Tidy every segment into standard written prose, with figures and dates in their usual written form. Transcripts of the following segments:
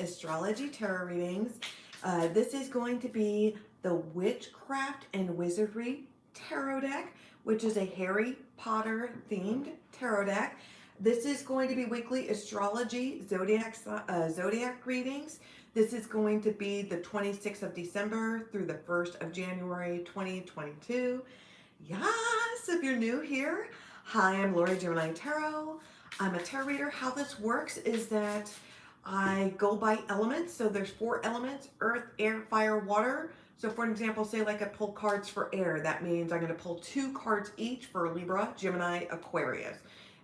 Astrology Tarot readings. This is going to be the Witchcraft and Wizardry Tarot deck, which is a Harry Potter themed tarot deck. This is going to be weekly astrology zodiac readings. This is going to be the 26th of December through the 1st of January 2022. Yes, if you're new here, hi, I'm Lori Gemini Tarot. I'm a tarot reader. How this works is that I go by elements. So there's 4 elements: earth, air, fire, water. So for an example, say like I pull cards for air. That means I'm going to pull 2 cards each for Libra, Gemini, Aquarius.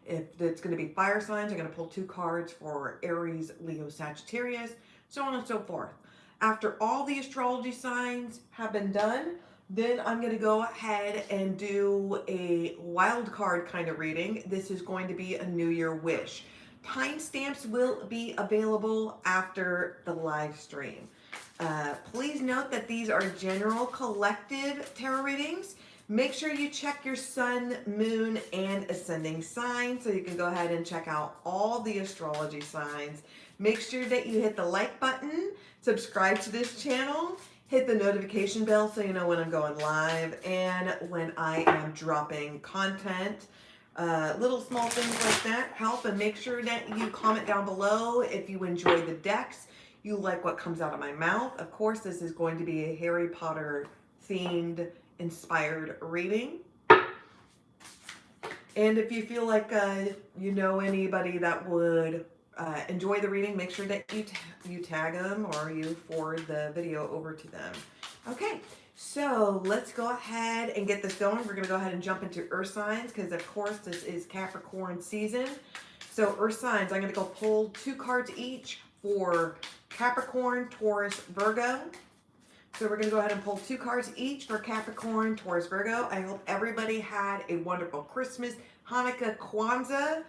If it's going to be fire signs, I'm going to pull 2 cards for Aries, Leo, Sagittarius, so on and so forth. After all the astrology signs have been done, then I'm going to go ahead and do a wild card kind of reading. This is going to be a New Year wish. Timestamps will be available after the live stream. Please note that these are general collective tarot readings. Make sure you check your sun, moon, and ascending sign so you can go ahead and check out all the astrology signs. Make sure that you hit the like button, subscribe to this channel, hit the notification bell so you know when I'm going live and when I am dropping content. Little small things like that help, and make sure that you comment down below if you enjoy the decks, you like what comes out of my mouth. Of course, this is going to be a Harry Potter themed inspired reading. And if you feel like you know anybody that would enjoy the reading, make sure that you tag them or you forward the video over to them. Okay, so let's go ahead and get this going. We're going to go ahead and jump into earth signs because, of course, this is Capricorn season. So earth signs, I'm going to go pull 2 cards each for Capricorn, Taurus, Virgo. So we're going to go ahead and pull 2 cards each for Capricorn, Taurus, Virgo. I hope everybody had a wonderful Christmas, Hanukkah, Kwanzaa,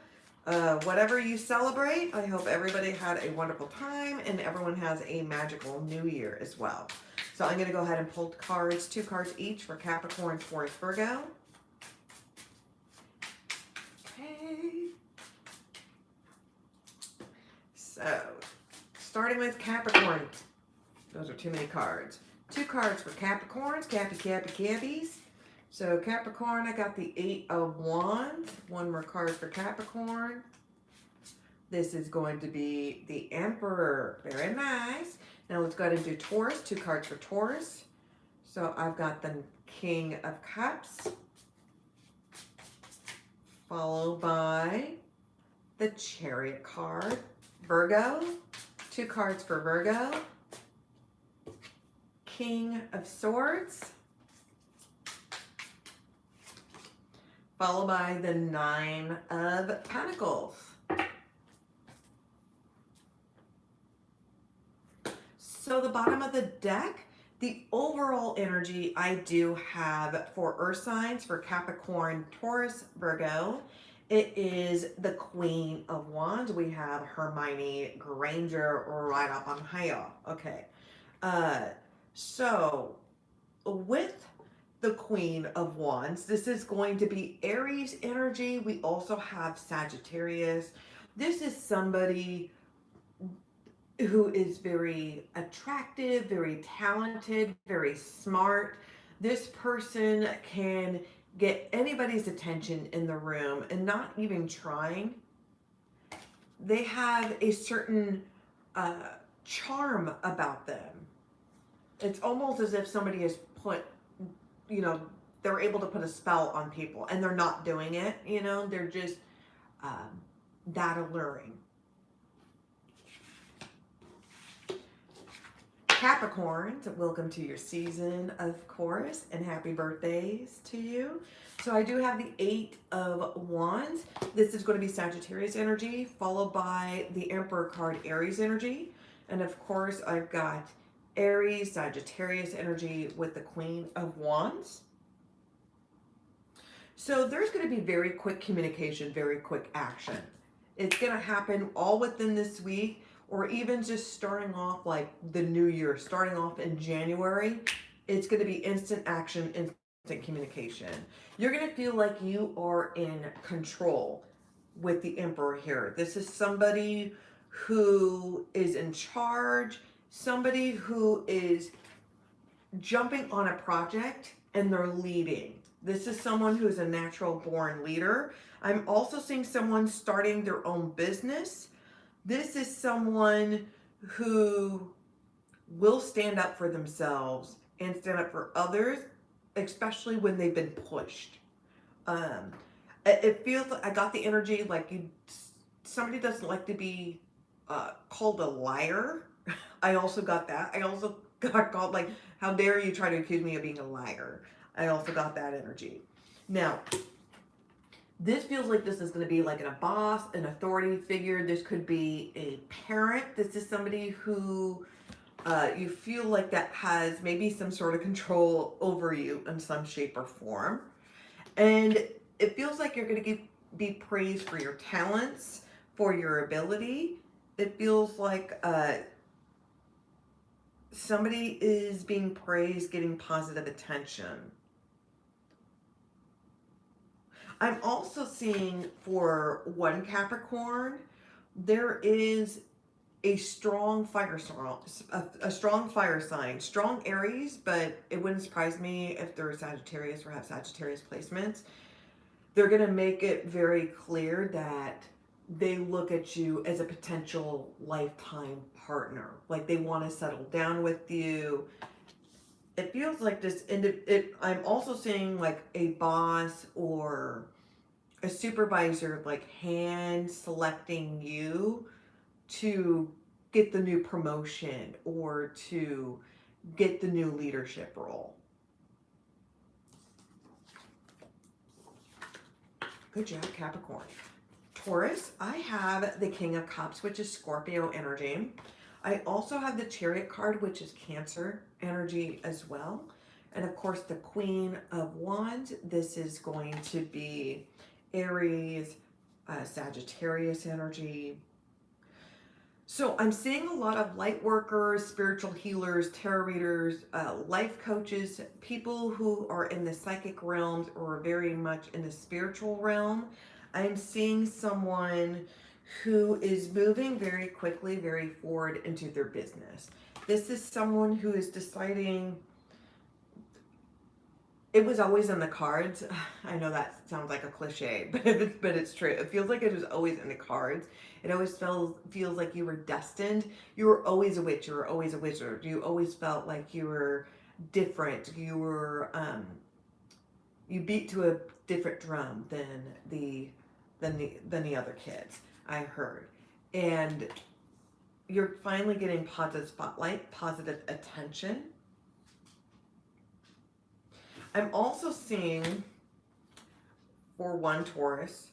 whatever you celebrate. I hope everybody had a wonderful time and everyone has a magical new year as well. So I'm going to go ahead and pull cards, 2 cards each for Capricorn, Taurus, Virgo. Okay. So starting with Capricorn. Those are too many cards. 2 cards for Capricorns, Cappies. So Capricorn, I got the 8 of Wands. 1 more card for Capricorn. This is going to be the Emperor. Very nice. Now let's go ahead and do Taurus. 2 cards for Taurus. So I've got the King of Cups, followed by the Chariot card. Virgo. 2 cards for Virgo. King of Swords, followed by the 9 of Pentacles. So the bottom of the deck, the overall energy I do have for earth signs for Capricorn, Taurus, Virgo, it is the Queen of Wands. We have Hermione Granger right up on here. Okay. So with the Queen of Wands, this is going to be Aries energy. We also have Sagittarius. This is somebody who is very attractive, very talented, very smart. This person can get anybody's attention in the room and not even trying. They have a certain charm about them. It's almost as if somebody has put, they're able to put a spell on people and they're not doing it, they're just that alluring. Capricorns, welcome to your season, of course, and happy birthdays to you. So I do have the 8 of Wands. This is going to be Sagittarius energy, followed by the Emperor card, Aries energy. And of course, I've got Aries, Sagittarius energy with the Queen of Wands. So there's going to be very quick communication, very quick action. It's going to happen all within this week, or even just starting off like the new year, starting off in January. It's going to be instant action, instant communication. You're going to feel like you are in control with the Emperor here. This is somebody who is in charge, somebody who is jumping on a project and they're leading. This is someone who's a natural born leader. I'm also seeing someone starting their own business. This is someone who will stand up for themselves and stand up for others, especially when they've been pushed. It feels like I got the energy like somebody doesn't like to be called a liar. I also got that. I also got called like, how dare you try to accuse me of being a liar? I also got that energy. Now, this feels like this is going to be like a boss, an authority figure. This could be a parent. This is somebody who you feel like that has maybe some sort of control over you in some shape or form. And it feels like you're going to be praised for your talents, for your ability. It feels like somebody is being praised, getting positive attention. I'm also seeing for one Capricorn, there is a strong fire sign, strong Aries, but it wouldn't surprise me if they're Sagittarius or have Sagittarius placements. They're going to make it very clear that they look at you as a potential lifetime partner. Like they want to settle down with you. It feels like this, I'm also seeing like a boss or a supervisor like hand selecting you to get the new promotion or to get the new leadership role. Good job, Capricorn. Taurus, I have the King of Cups, which is Scorpio energy. I also have the Chariot card, which is Cancer energy as well. And of course, the Queen of Wands, this is going to be Aries, Sagittarius energy. So I'm seeing a lot of light workers, spiritual healers, tarot readers, life coaches, people who are in the psychic realms or very much in the spiritual realm. I'm seeing someone who is moving very quickly, very forward into their business. This is someone who is deciding, it was always in the cards. I know that sounds like a cliche, but it's true. It feels like it was always in the cards. It always feels like you were destined. You were always a witch. You were always a wizard. You always felt like you were different. You were you beat to a different drum than the other kids, I heard. And you're finally getting positive spotlight, positive attention. I'm also seeing, for one Taurus,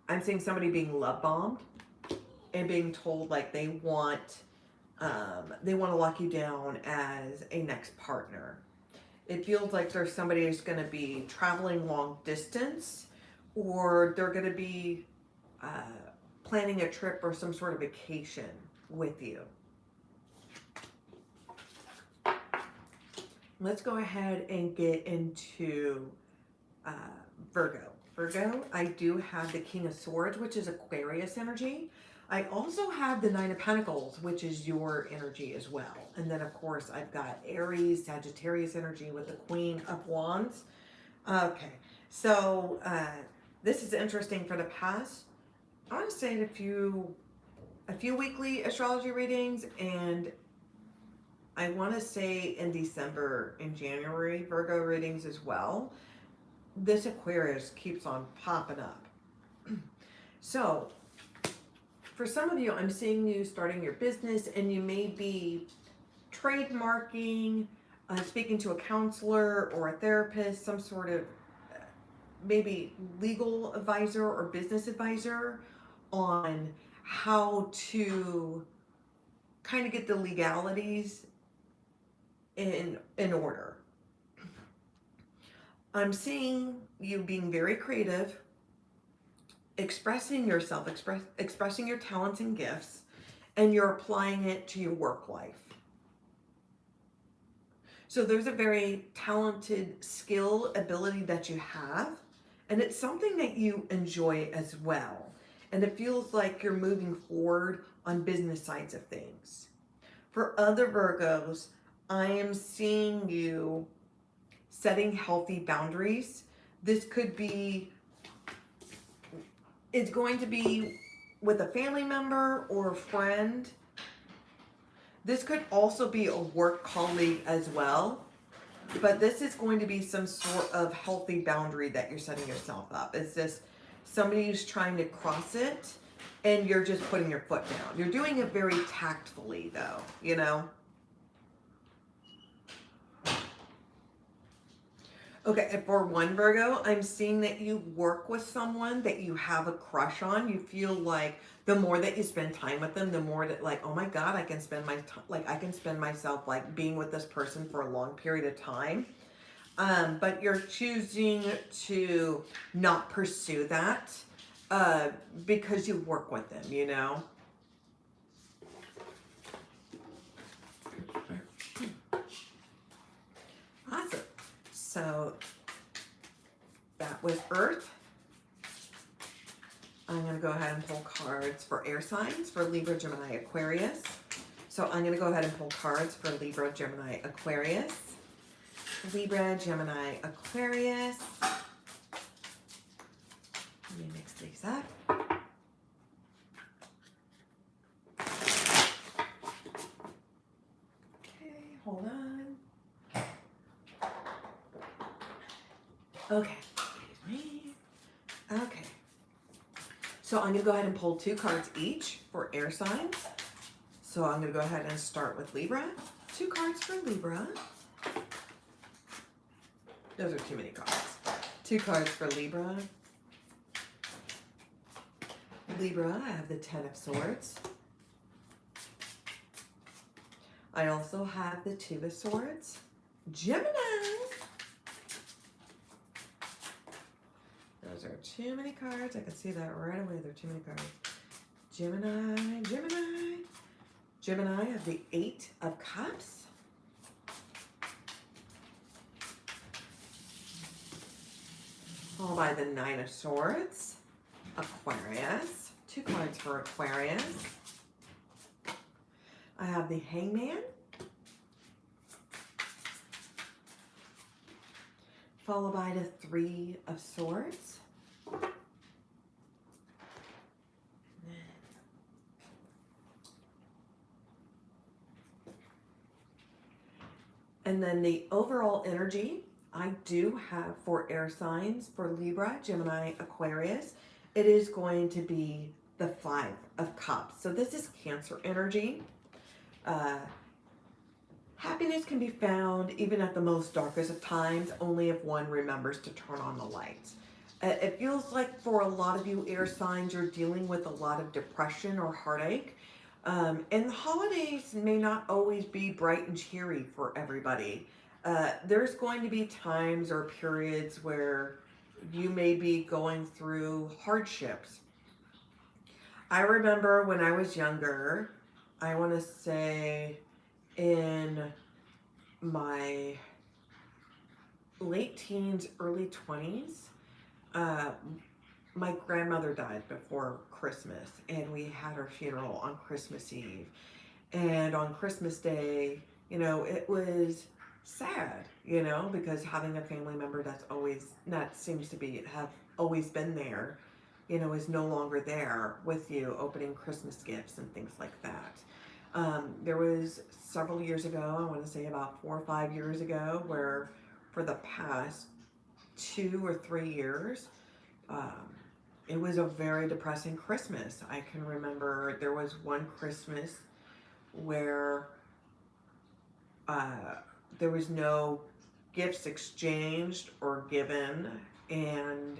I'm seeing somebody being love bombed and being told like they want to lock you down as a next partner. It feels like there's somebody who's going to be traveling long distance, or they're going to be planning a trip or some sort of vacation with you. Let's go ahead and get into Virgo. Virgo, I do have the King of Swords, which is Aquarius energy. I also have the Nine of Pentacles, which is your energy as well. And then, of course, I've got Aries, Sagittarius energy with the Queen of Wands. Okay, so this is interesting for the past, I want to say a few weekly astrology readings, and I want to say in December and January Virgo readings as well. This Aquarius keeps on popping up. So for some of you, I'm seeing you starting your business, and you may be trademarking, speaking to a counselor or a therapist, some sort of maybe legal advisor or business advisor on how to kind of get the legalities in order. I'm seeing you being very creative, expressing yourself, expressing your talents and gifts, and you're applying it to your work life. So there's a very talented skill, ability that you have, and it's something that you enjoy as well. And it feels like you're moving forward on business sides of things. For other Virgos, I am seeing you setting healthy boundaries. This could be, it's going to be with a family member or a friend. This could also be a work colleague as well. But this is going to be some sort of healthy boundary that you're setting yourself up. It's just somebody who's trying to cross it and you're just putting your foot down. You're doing it very tactfully though, you know? Okay, and for one Virgo, I'm seeing that you work with someone that you have a crush on. You feel like the more that you spend time with them, the more that like, oh my God, I can spend my time, like I can spend myself like being with this person for a long period of time. But you're choosing to not pursue that because you work with them, you know? Awesome. So that was Earth. I'm going to go ahead and pull cards for air signs for Libra, Gemini, Aquarius. So I'm going to go ahead and pull cards for Libra, Gemini, Aquarius. Libra, Gemini, Aquarius. Let me mix these up. Okay, hold on. Okay, excuse me. Okay. So I'm going to go ahead and pull 2 cards each for air signs. So I'm going to go ahead and start with Libra. 2 cards for Libra. Those are too many cards. 2 cards for Libra. Libra, I have the 10 of Swords. I also have the 2 of Swords. Gemini. Those are too many cards. I can see that right away. They're too many cards. Gemini, Gemini. Gemini, I have the 8 of Cups. Followed by the 9 of Swords. Aquarius. 2 cards for Aquarius. I have the Hangman. Followed by the 3 of Swords. And then the overall energy I do have for air signs for Libra, Gemini, Aquarius, it is going to be the 5 of Cups. So this is Cancer energy. Happiness can be found even at the most darkest of times, only if one remembers to turn on the lights. It feels like for a lot of you air signs, you're dealing with a lot of depression or heartache. And the holidays may not always be bright and cheery for everybody. There's going to be times or periods where you may be going through hardships. I remember when I was younger, I want to say in my late teens, early 20s, my grandmother died before Christmas, and we had her funeral on Christmas Eve. And on Christmas Day, you know, it was sad, you know, because having a family member that seems to have always been there, you know, is no longer there with you opening Christmas gifts and things like that. There was several years ago, I want to say about 4 or 5 years ago, where for the past 2 or 3 years, it was a very depressing Christmas. I can remember there was one Christmas where there was no gifts exchanged or given, and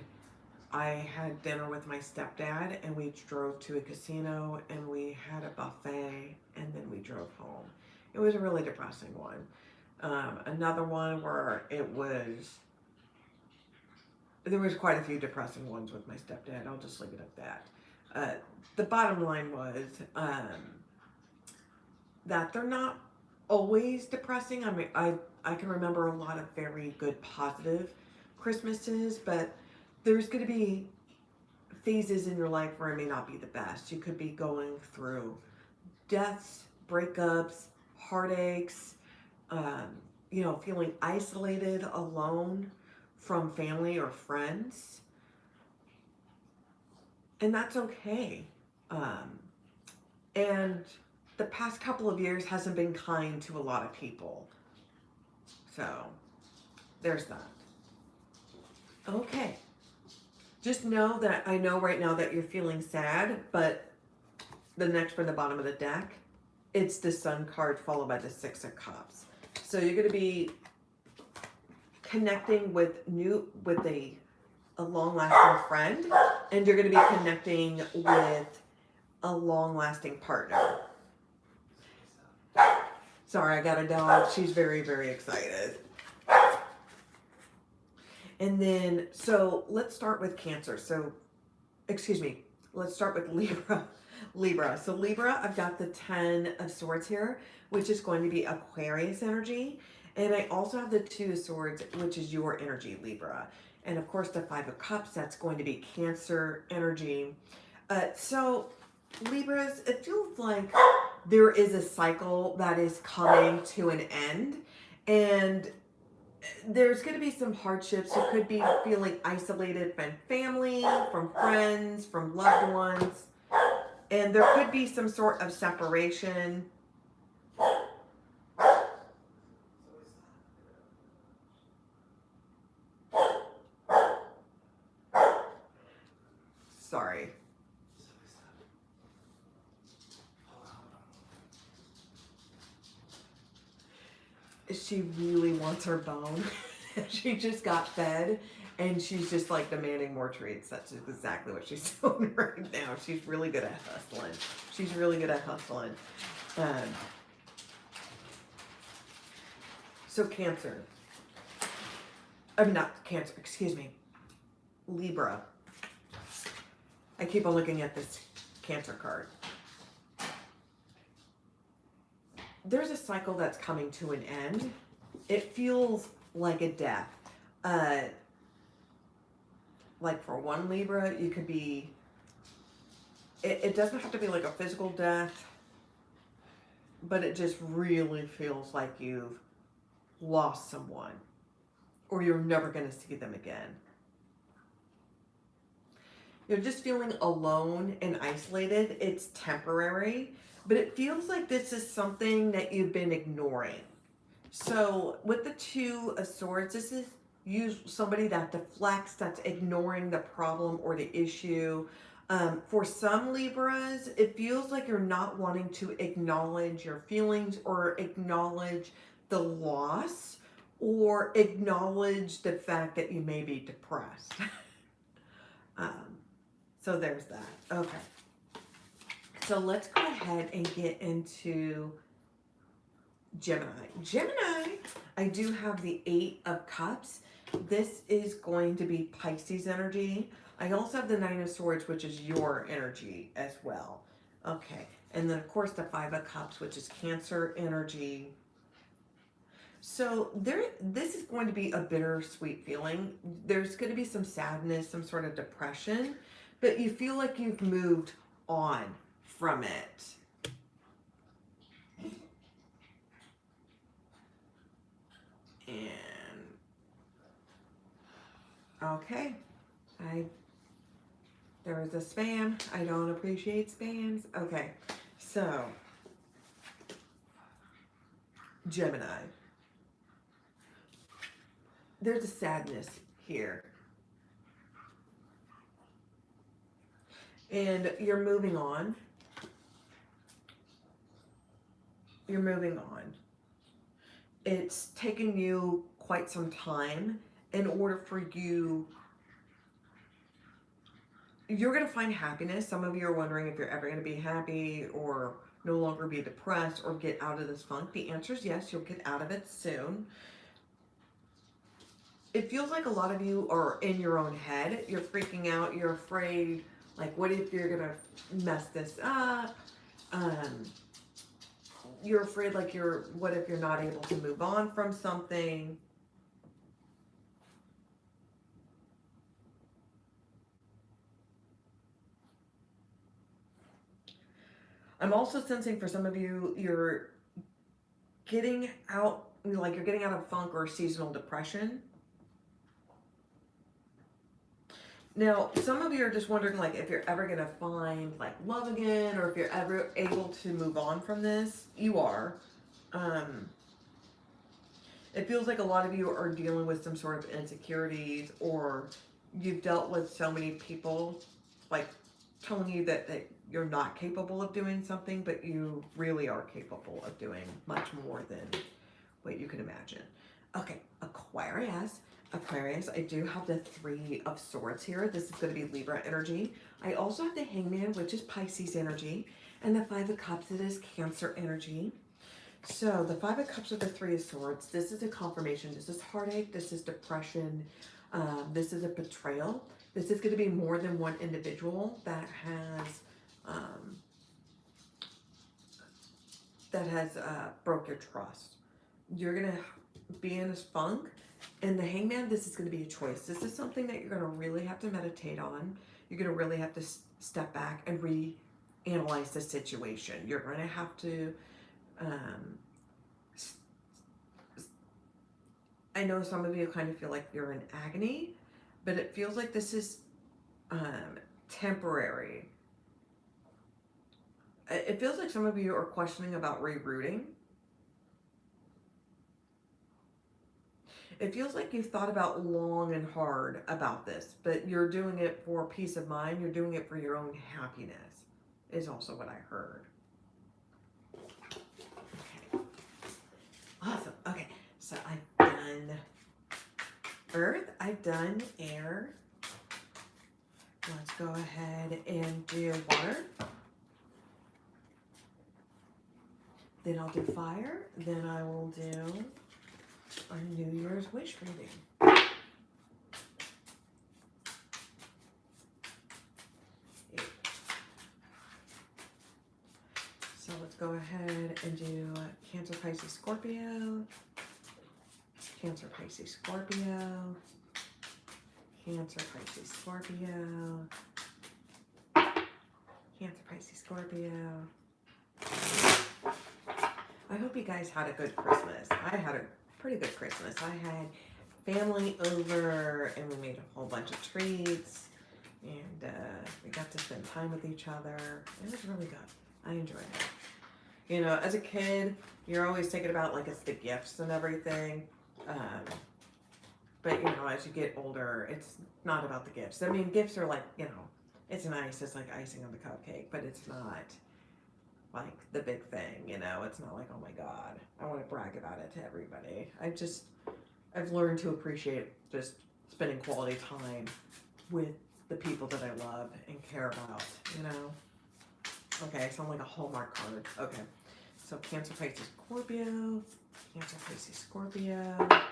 I had dinner with my stepdad, and we drove to a casino, and we had a buffet, and then we drove home. It was a really depressing one. Another one where there was quite a few depressing ones with my stepdad. I'll just leave it at that. The bottom line was that they're not always depressing. I mean, I can remember a lot of very good, positive Christmases, but there's going to be phases in your life where it may not be the best. You could be going through deaths, breakups, heartaches, you know, feeling isolated, alone from family or friends. And that's okay. And the past couple of years hasn't been kind to a lot of people. So there's that. Okay. Just know that I know right now that you're feeling sad, but the next from the bottom of the deck, it's the Sun card followed by the Six of Cups. So you're going to be connecting with a long-lasting friend, and you're going to be connecting with a long-lasting partner. Sorry, I got a dog. She's very, very excited. And then, so let's start with Cancer. So, excuse me, let's start with Libra. Libra. So Libra, I've got the 10 of Swords here, which is going to be Aquarius energy. And I also have the 2 of Swords, which is your energy, Libra. And of course, the 5 of Cups, that's going to be Cancer energy. So Libras, it feels like there is a cycle that is coming to an end. And there's going to be some hardships. You could be feeling isolated from family, from friends, from loved ones. And there could be some sort of separation. Sorry. She really wants her bone. She just got fed and she's just like demanding more treats. That's exactly what she's doing right now. She's really good at hustling. She's really good at hustling. So Cancer. I'm not Cancer, excuse me. Libra. I keep on looking at this Cancer card. There's a cycle that's coming to an end. It feels like a death. Like for one Libra, you could be, it doesn't have to be like a physical death, but it just really feels like you've lost someone or you're never going to see them again. You're just feeling alone and isolated. It's temporary. But it feels like this is something that you've been ignoring. So with the 2 of Swords, this is somebody that deflects, that's ignoring the problem or the issue. For some Libras, it feels like you're not wanting to acknowledge your feelings or acknowledge the loss or acknowledge the fact that you may be depressed. So there's that. Okay. So let's go ahead and get into Gemini. Gemini, I do have the 8 of Cups. This is going to be Pisces energy. I also have the 9 of Swords, which is your energy as well. Okay. And then, of course, the 5 of Cups, which is Cancer energy. So this is going to be a bittersweet feeling. There's going to be some sadness, some sort of depression, but you feel like you've moved on from it. And okay, there was a spam. I don't appreciate spams. Okay, so Gemini, there's a sadness here. And you're moving on. You're moving on. It's taken you quite some time in order for you're going to find happiness. Some of you are wondering if you're ever going to be happy or no longer be depressed or get out of this funk. The answer is yes, you'll get out of it soon. It feels like a lot of you are in your own head. You're freaking out. You're afraid. Like, what if you're going to mess this up? You're afraid, like, what if you're not able to move on from something? I'm also sensing for some of you, you're getting out, like you're getting out of funk or seasonal depression. Now, some of you are just wondering, like, if you're ever going to find, like, love again, or if you're ever able to move on from this. You are. It feels like a lot of you are dealing with some sort of insecurities, or you've dealt with so many people, like, telling you that you're not capable of doing something, but you really are capable of doing much more than what you can imagine. Okay, Aquarius. Aquarius, I do have the Three of Swords here. This is going to be Libra energy. I also have the Hangman, which is Pisces energy, and the Five of Cups, it is Cancer energy. So the Five of Cups with the Three of Swords, this is a confirmation. This is heartache. This is depression. This is a betrayal. This is going to be more than one individual that has broke your trust. You're going to be in a funk. And the Hangman, this is going to be a choice. This is something that you're going to really have to meditate on. You're going to really have to step back and reanalyze the situation. You're going to have to, I know some of you kind of feel like you're in agony, but it feels like this is temporary. It feels like some of you are questioning about rerouting. It feels like you've thought about long and hard about this, but you're doing it for peace of mind. You're doing it for your own happiness, is also what I heard. Okay. Awesome. Okay. So I've done Earth. I've done Air. Let's go ahead and do Water. Then I'll do Fire. Then I will do our New Year's wish reading. So let's go ahead and do Cancer, Pisces, Scorpio. Cancer, Pisces, Scorpio. Cancer, Pisces, Scorpio. Cancer, Pisces, Scorpio. I hope you guys had a good Christmas. I had a pretty good Christmas. I had family over and we made a whole bunch of treats and we got to spend time with each other. It was really good. I enjoyed it. You know, as a kid, you're always thinking about like it's the gifts and everything. But you know, as you get older, it's not about the gifts. I mean, gifts are like, you know, it's nice. It's like icing on the cupcake, but it's not like the big thing, you know. It's not like, oh my God, I want to brag about it to everybody. I've learned to appreciate just spending quality time with the people that I love and care about, you know. Okay, so I'm like a Hallmark card. Okay, so Cancer, Pisces, Scorpio. Cancer, Pisces, Scorpio. Okay.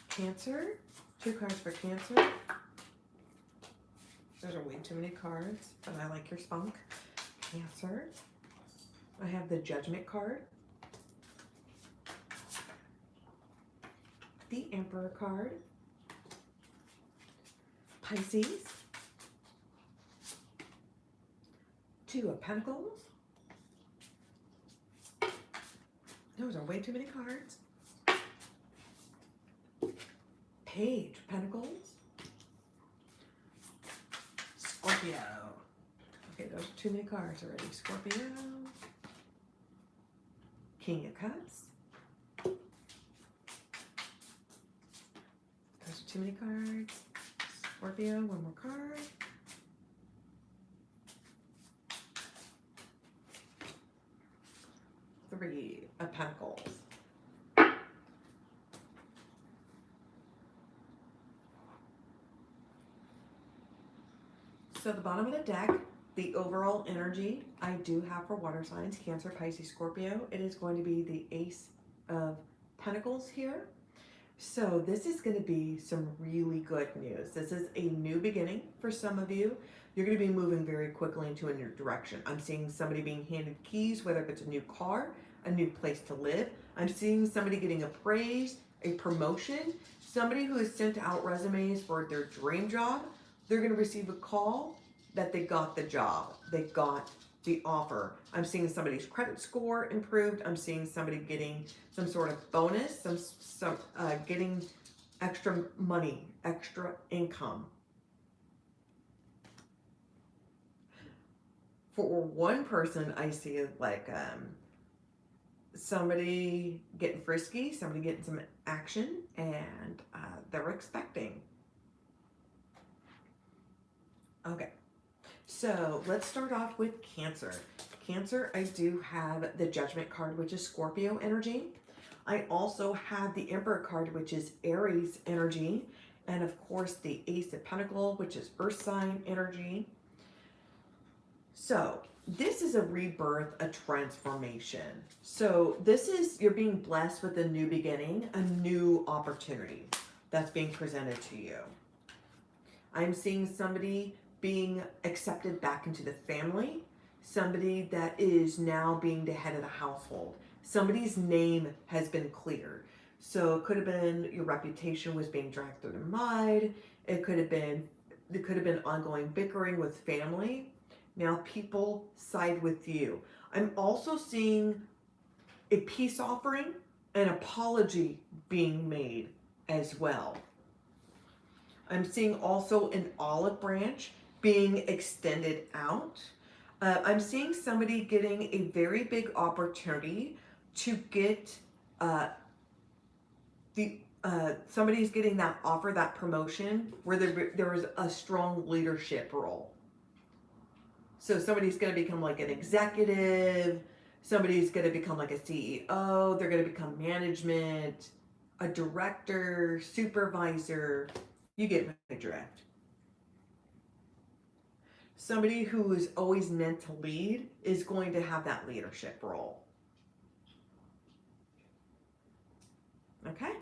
Cancer, 2 cards for Cancer. Those are way too many cards, but I like your spunk. Cancer. I have the Judgment card. The Emperor card. Pisces. 2 of Pentacles. Those are way too many cards. Page of Pentacles. Scorpio. Okay, those are too many cards already. Scorpio. King of Cups. Those are too many cards. Scorpio, 1 more card. Three of Pentacles. So the bottom of the deck, the overall energy I do have for water signs, Cancer, Pisces, Scorpio, it is going to be the Ace of Pentacles here. So this is going to be some really good news. This is a new beginning for some of you. You're going to be moving very quickly into a new direction. I'm seeing somebody being handed keys, whether it's a new car, a new place to live. I'm seeing somebody getting a praise, a promotion, somebody who has sent out resumes for their dream job. they're going to receive a call that they got the job, they got the offer. I'm seeing somebody's credit score improved. I'm seeing somebody getting some sort of bonus, some getting extra money, extra income. For one person, I see like somebody getting frisky, somebody getting some action, and they're expecting. Okay, so let's start off with Cancer. Cancer, I do have the Judgment card, which is Scorpio energy. I also have the Emperor card, which is Aries energy. And of course, the Ace of Pentacles, which is Earth sign energy. So this is a rebirth, a transformation. So this is, you're being blessed with a new beginning, a new opportunity that's being presented to you. I'm seeing somebody being accepted back into the family, somebody that is now being the head of the household. Somebody's name has been cleared. So it could have been your reputation was being dragged through the mud. It could have been ongoing bickering with family. Now people side with you. I'm also seeing a peace offering, an apology being made as well. I'm seeing also an olive branch being extended out. I'm seeing somebody getting a very big opportunity to get somebody's getting that offer, that promotion where there is a strong leadership role. So somebody's going to become like an executive, somebody's going to become like a CEO, they're going to become management, a director, supervisor. You get my drift. Somebody who is always meant to lead is going to have that leadership role. Okay,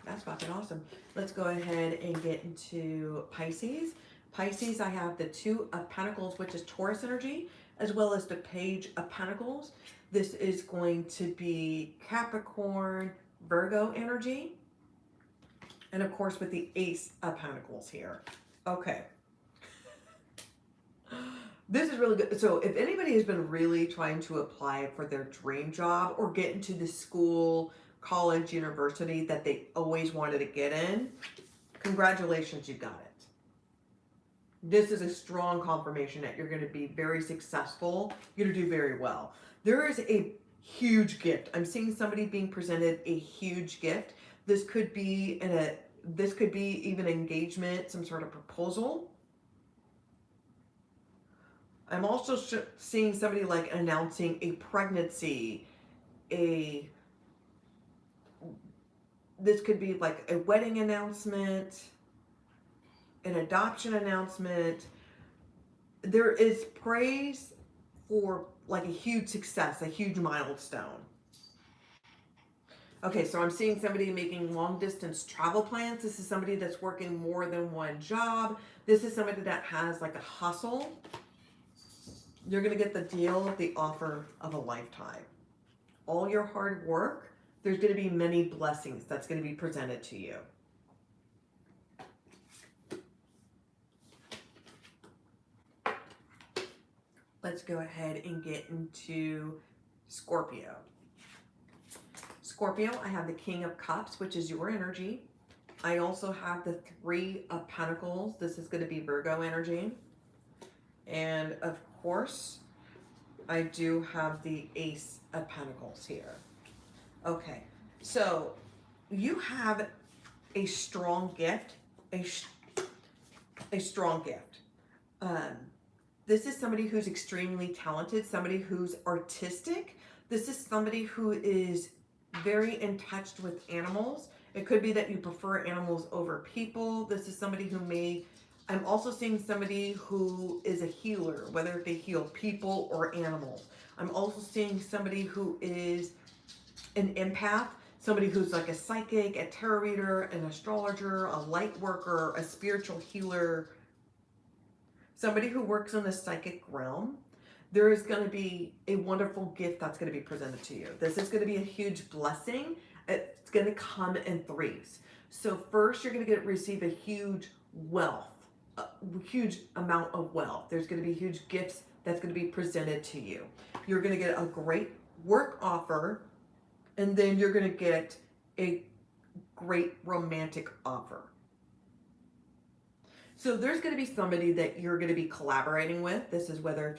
that's fucking awesome. Let's go ahead and get into Pisces. Pisces, I have the Two of Pentacles, which is Taurus energy, as well as the Page of Pentacles. This is going to be Capricorn, Virgo energy. And of course with the Ace of Pentacles here. Okay. This is really good. So if anybody has been really trying to apply for their dream job or get into the school, college, university that they always wanted to get in, congratulations, you got it. This is a strong confirmation that you're going to be very successful. You're going to do very well. There is a huge gift. I'm seeing somebody being presented a huge gift. This could be even engagement, some sort of proposal. I'm also seeing somebody like announcing a pregnancy, this could be like a wedding announcement, an adoption announcement. There is praise for like a huge success, a huge milestone. Okay, so I'm seeing somebody making long distance travel plans. This is somebody that's working more than one job. This is somebody that has like a hustle. You're going to get the deal, the offer of a lifetime. All your hard work, there's going to be many blessings that's going to be presented to you. Let's go ahead and get into Scorpio. Scorpio, I have the King of Cups, which is your energy. I also have the Three of Pentacles. This is going to be Virgo energy. And of course, I do have the Ace of Pentacles here. Okay, so you have a strong gift, a strong gift. This is somebody who's extremely talented, somebody who's artistic. This is somebody who is very in touch with animals. It could be that you prefer animals over people. This is somebody who I'm also seeing somebody who is a healer, whether they heal people or animals. I'm also seeing somebody who is an empath, somebody who's like a psychic, a tarot reader, an astrologer, a light worker, a spiritual healer, somebody who works in the psychic realm. There is going to be a wonderful gift that's going to be presented to you. This is going to be a huge blessing. It's going to come in threes. So first, you're going to receive a huge wealth a huge amount of wealth. There's going to be huge gifts that's going to be presented to you. You're going to get a great work offer, and then you're going to get a great romantic offer. So there's going to be somebody that you're going to be collaborating with. This is whether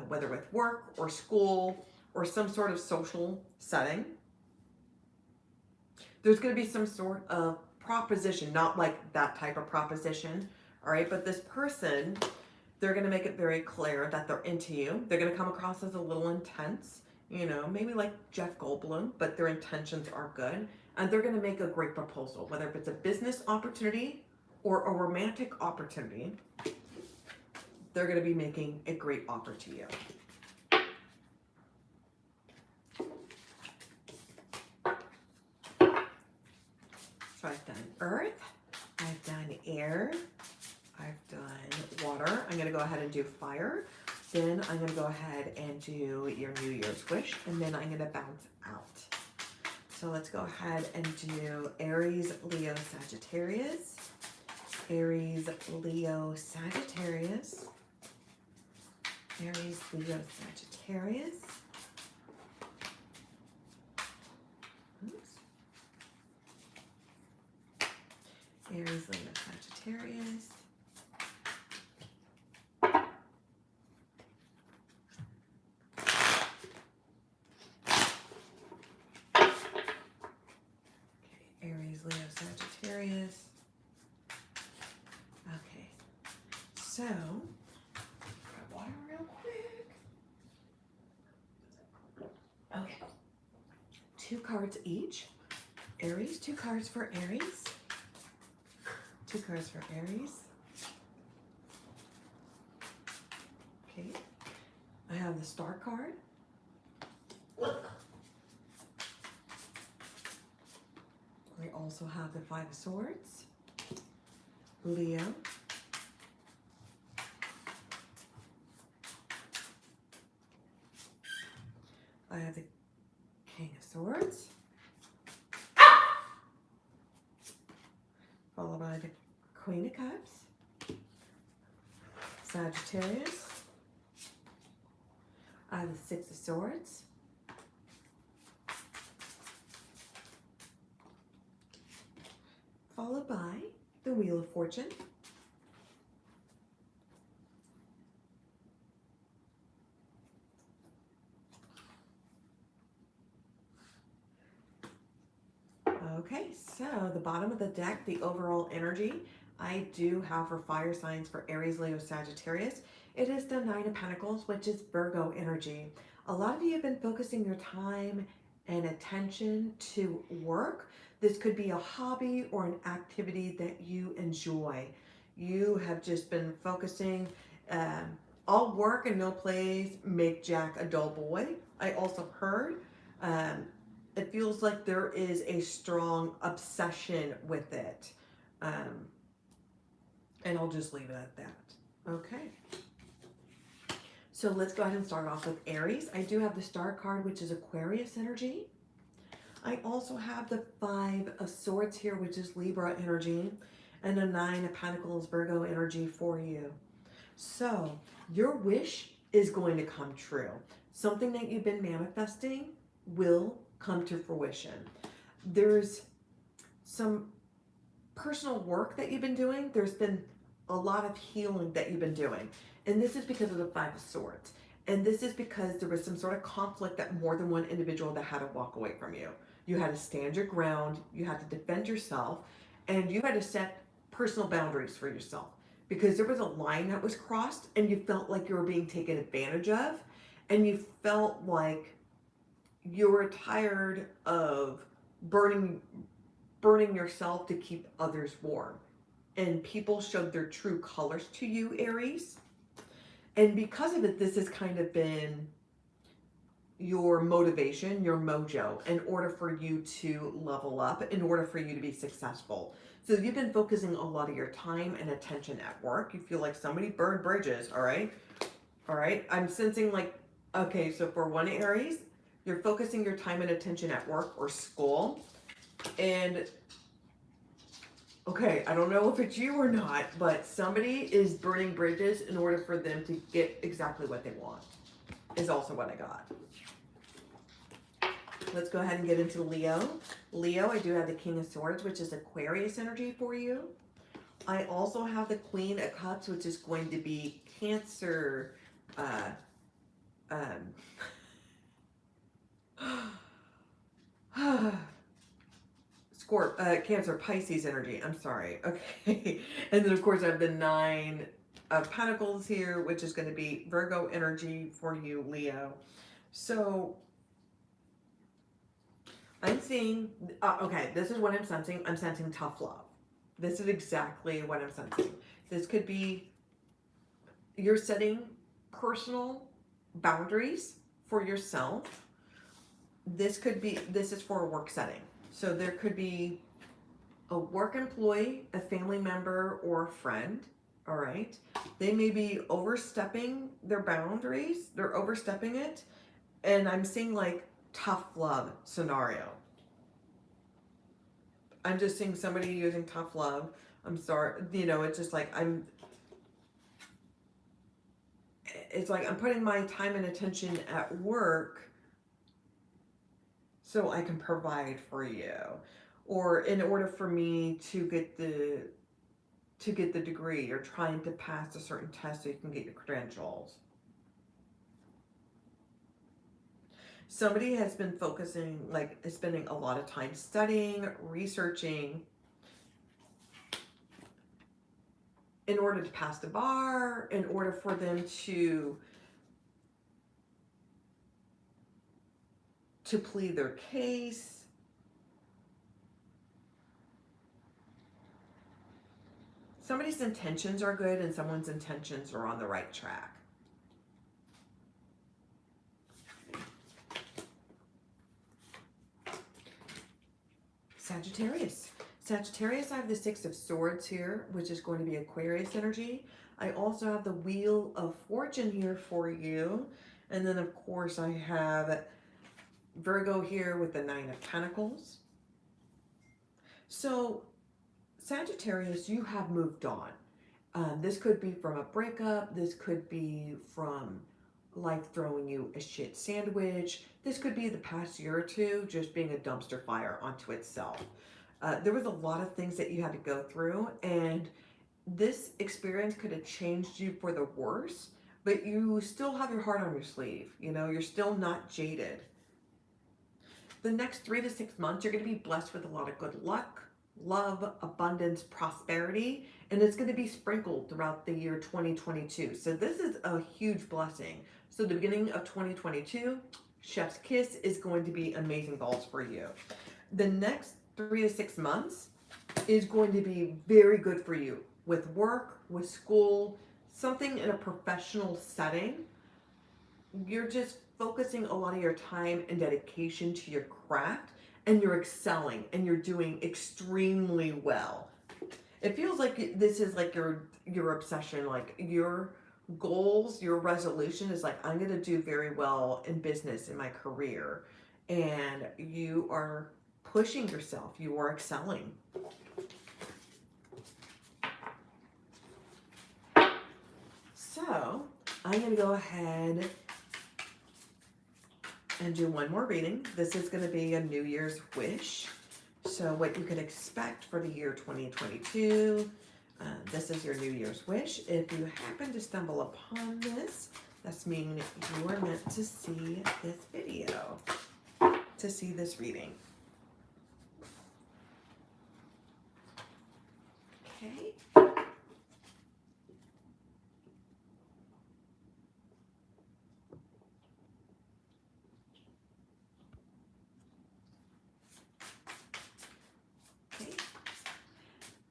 whether with work or school or some sort of social setting. There's going to be some sort of proposition, not like that type of proposition, all right? But this person, they're going to make it very clear that they're into you. They're going to come across as a little intense, you know, maybe like Jeff Goldblum, but their intentions are good. And they're going to make a great proposal, whether if it's a business opportunity or a romantic opportunity. They're going to be making a great offer to you. So I've done earth, I've done air, I've done water. I'm going to go ahead and do fire. Then I'm going to go ahead and do your New Year's wish, and then I'm going to bounce out. So let's go ahead and do Aries, Leo, Sagittarius. Aries, Leo, Sagittarius. Aries, Leo, Sagittarius. Oops. Aries, Leo, Sagittarius. Aries, Leo, Sagittarius. Okay, so grab water real quick. Okay, 2 cards each. Aries, 2 cards for Aries. 2 cards for Aries. Okay, I have the Star card. We also have the 5 of Swords, Leo, I have the King of Swords, followed by the Queen of Cups, Sagittarius, I have the 6 of Swords, followed by the Wheel of Fortune, okay, so the bottom of the deck, the overall energy, I do have for fire signs for Aries, Leo, Sagittarius. It is the 9 of Pentacles, which is Virgo energy. A lot of you have been focusing your time and attention to work. This could be a hobby or an activity that you enjoy. You have just been focusing, all work and no plays make Jack a dull boy. I also heard, it feels like there is a strong obsession with it. And I'll just leave it at that. Okay. So let's go ahead and start off with Aries. I do have the Star card, which is Aquarius energy. I also have the 5 of Swords here, which is Libra energy, and the 9 of Pentacles, Virgo energy for you. So your wish is going to come true. Something that you've been manifesting will come to fruition. There's some personal work that you've been doing. There's been a lot of healing that you've been doing. And this is because of the 5 of Swords. And this is because there was some sort of conflict that more than one individual that had to walk away from you. You had to stand your ground, you had to defend yourself, and you had to set personal boundaries for yourself. Because there was a line that was crossed and you felt like you were being taken advantage of, and you felt like you were tired of burning yourself to keep others warm. And people showed their true colors to you, Aries. And because of it, this has kind of been your motivation, your mojo, in order for you to level up, in order for you to be successful. So you've been focusing a lot of your time and attention at work. You feel like somebody burned bridges, all right? All right, I'm sensing like, okay, so for one Aries, you're focusing your time and attention at work or school, and Okay, I don't know if it's you or not, but somebody is burning bridges in order for them to get exactly what they want, is also what I got. Let's go ahead and get into Leo. Leo, I do have the King of Swords, which is Aquarius energy for you. I also have the Queen of Cups, which is going to be Cancer, um, Cancer, Pisces energy. I'm sorry. Okay. And then, of course, I have the Nine of Pentacles here, which is going to be Virgo energy for you, Leo. So I'm seeing, okay, this is what I'm sensing. I'm sensing tough love. This is exactly what I'm sensing. This could be you're setting personal boundaries for yourself. This is for a work setting. So there could be a work employee, a family member, or a friend. All right. They may be overstepping their boundaries. They're overstepping it. And I'm seeing like tough love scenario. I'm just seeing somebody using tough love. I'm sorry. It's just like it's like I'm putting my time and attention at work so I can provide for you. Or in order for me to get the degree, you're trying to pass a certain test so you can get your credentials. Somebody has been focusing, like spending a lot of time studying, researching in order to pass the bar, in order for them to plead their case. Somebody's intentions are good and someone's intentions are on the right track. Sagittarius. Sagittarius, I have the Six of Swords here, which is going to be Aquarius energy. I also have the Wheel of Fortune here for you. And then, of course, I have Virgo here with the Nine of Pentacles. So, Sagittarius, you have moved on. This could be from a breakup. This could be from life throwing you a shit sandwich. This could be the past year or two just being a dumpster fire onto itself. There was a lot of things that you had to go through, and this experience could have changed you for the worse, but you still have your heart on your sleeve. You're still not jaded. The next 3 to 6 months, you're going to be blessed with a lot of good luck, love, abundance, prosperity, and it's going to be sprinkled throughout the year 2022. So this is a huge blessing. So the beginning of 2022, Chef's Kiss is going to be amazing balls for you. The next 3 to 6 months is going to be very good for you with work, with school, something in a professional setting. You're just focusing a lot of your time and dedication to your craft, and you're excelling and you're doing extremely well. It feels like this is like your obsession, like your goals, your resolution is like, I'm going to do very well in business, in my career. And you are pushing yourself. You are excelling. So I'm going to go ahead and do one more reading. This is going to be a New Year's wish. So what you can expect for the year 2022. This is your New Year's wish. If you happen to stumble upon this, that's meaning you are meant to see this video, to see this reading. Okay.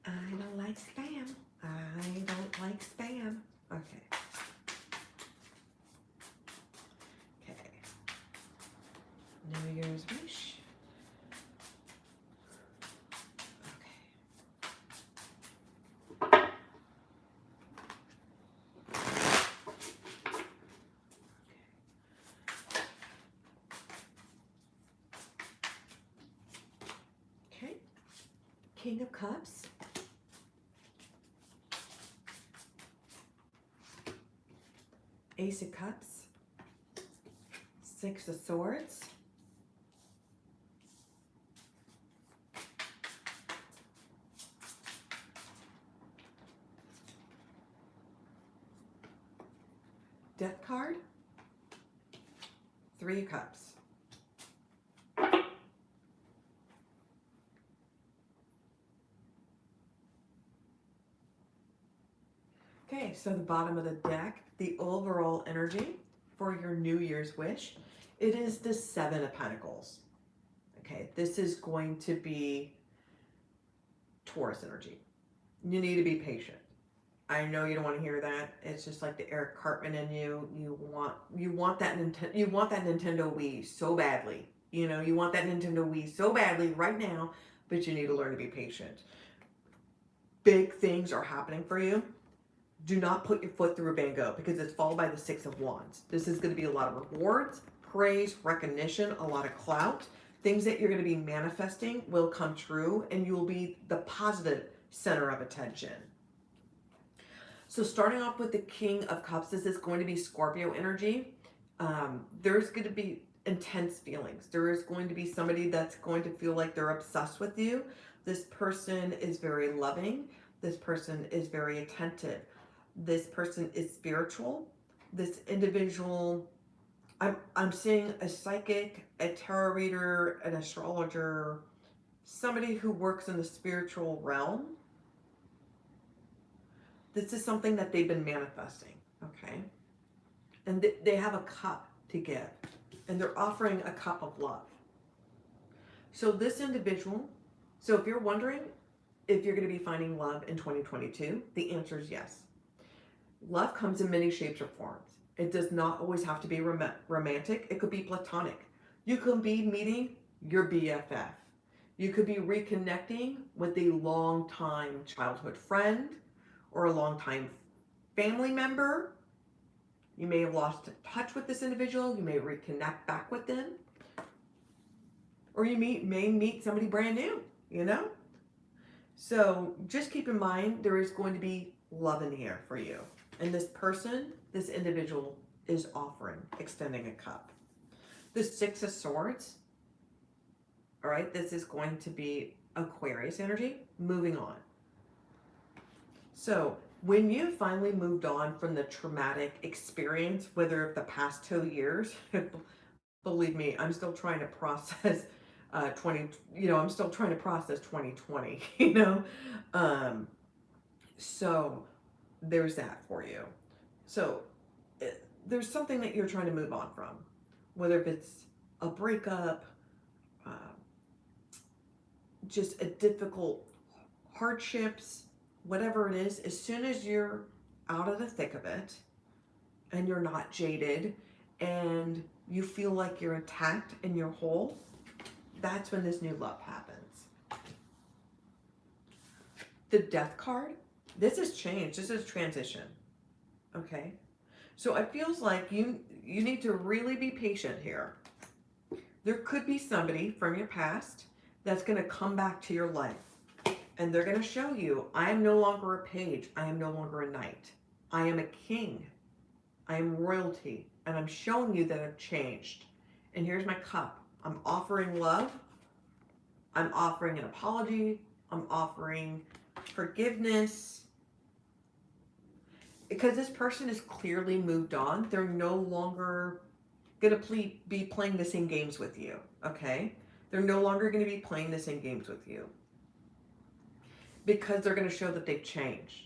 I don't like spam. I don't like spam. Okay. Okay. New Year's wish. Okay. Okay. King of Cups. Ace of Cups, Six of Swords, Death card, Three of Cups. Okay, so the bottom of the deck, the overall energy for your New Year's wish, it is the Seven of Pentacles. Okay, this is going to be Taurus energy. You need to be patient. I know you don't want to hear that. It's just like the Eric Cartman in you. You want that Nintendo Wii so badly. You know, you want that Nintendo Wii so badly right now, but you need to learn to be patient. Big things are happening for you. Do not put your foot through a Van Gogh because it's followed by the Six of Wands. This is going to be a lot of rewards, praise, recognition, a lot of clout. Things that you're going to be manifesting will come true and you will be the positive center of attention. So starting off with the King of Cups, this is going to be Scorpio energy. There's going to be intense feelings. There is going to be somebody that's going to feel like they're obsessed with you. This person is very loving. This person is very attentive. This person is spiritual. This individual, I'm seeing a psychic, a tarot reader, an astrologer, somebody who works in the spiritual realm. This is something that they've been manifesting, okay? And they have a cup to give, and they're offering a cup of love. So this individual, so if you're wondering if you're going to be finding love in 2022, the answer is yes. Love comes in many shapes or forms. It does not always have to be romantic. It could be platonic. You could be meeting your BFF. You could be reconnecting with a longtime childhood friend or a longtime family member. You may have lost touch with this individual. You may reconnect back with them. Or you may meet somebody brand new, you know? So just keep in mind, there is going to be love in the air for you. And this person, this individual is offering, extending a cup. The Six of Swords, all right, this is going to be Aquarius energy. Moving on. So when you finally moved on from the traumatic experience, whether the past 2 years, believe me, I'm still trying to process I'm still trying to process 2020, so there's that for you. So there's something that you're trying to move on from, whether if it's a breakup, just a difficult hardships, whatever it is. As soon as you're out of the thick of it and you're not jaded and you feel like you're intact and you're whole, that's when this new love happens. The Death card, this is change. This is transition. Okay? So it feels like you need to really be patient here. There could be somebody from your past that's going to come back to your life. And they're going to show you, I am no longer a page. I am no longer a knight. I am a king. I am royalty. And I'm showing you that I've changed. And here's my cup. I'm offering love. I'm offering an apology. I'm offering forgiveness. Because this person is clearly moved on. They're no longer going to be playing the same games with you. Okay? They're no longer going to be playing the same games with you. Because they're going to show that they've changed.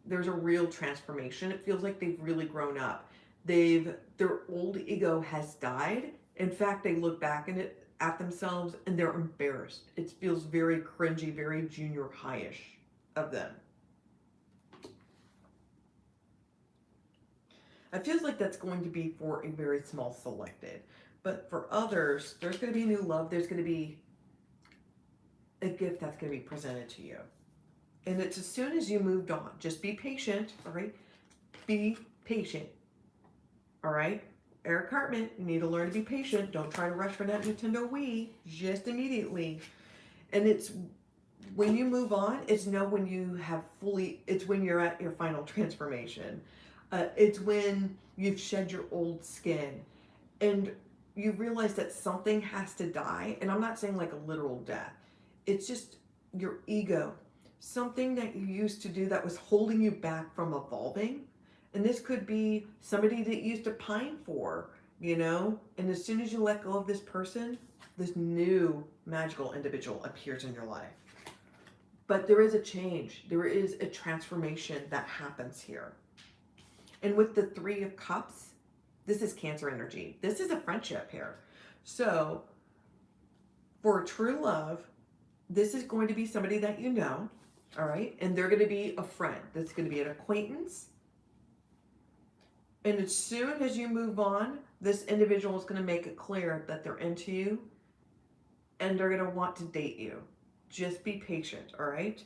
There's a real transformation. It feels like they've really grown up. Their old ego has died. In fact, they look back at themselves and they're embarrassed. It feels very cringy, very junior high-ish of them. It feels like that's going to be for a very small selected. But for others, there's going to be new love. There's going to be a gift that's going to be presented to you. And it's as soon as you moved on. Just be patient, all right? Be patient, all right? Eric Cartman, you need to learn to be patient. Don't try to rush for that Nintendo Wii just immediately. And it's when you move on, it's when you have it's when you're at your final transformation. It's when you've shed your old skin and you realize that something has to die. And I'm not saying like a literal death, it's just your ego, something that you used to do that was holding you back from evolving. And this could be somebody that you used to pine for, you know, and as soon as you let go of this person, this new magical individual appears in your life. But there is a change, there is a transformation that happens here. And with the Three of Cups, this is Cancer energy. This is a friendship here. So for true love, this is going to be somebody that you know, all right? And they're going to be a friend. That's going to be an acquaintance. And as soon as you move on, this individual is going to make it clear that they're into you and they're going to want to date you. Just be patient, all right?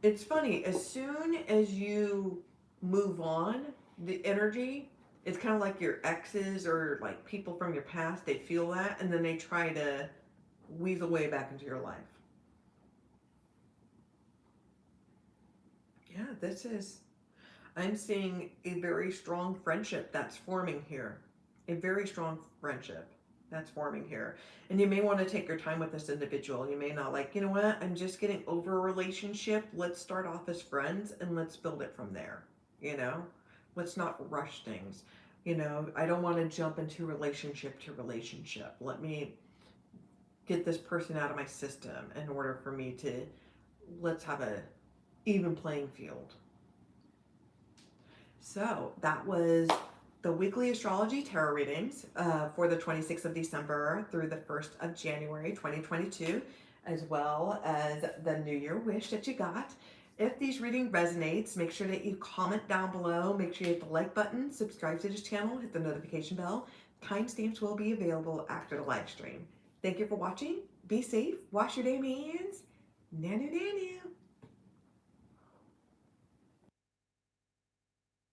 It's funny, as soon as you move on, the energy, it's kind of like your exes or like people from your past, they feel that and then they try to weasel way back into your life. Yeah, I'm seeing a very strong friendship that's forming here. A very strong friendship that's forming here. And you may want to take your time with this individual. You may not like, you know what, I'm just getting over a relationship. Let's start off as friends and let's build it from there. You know, let's not rush things. You know, I don't want to jump into relationship to relationship. Let me get this person out of my system in order for me to, let's have a even playing field. So that was the weekly astrology tarot readings for the 26th of December through the 1st of January 2022, as well as the New Year wish that you got. If these reading resonates, make sure that you comment down below. Make sure you hit the like button, subscribe to this channel, hit the notification bell. Timestamps will be available after the live stream. Thank you for watching. Be safe. Wash your damn hands.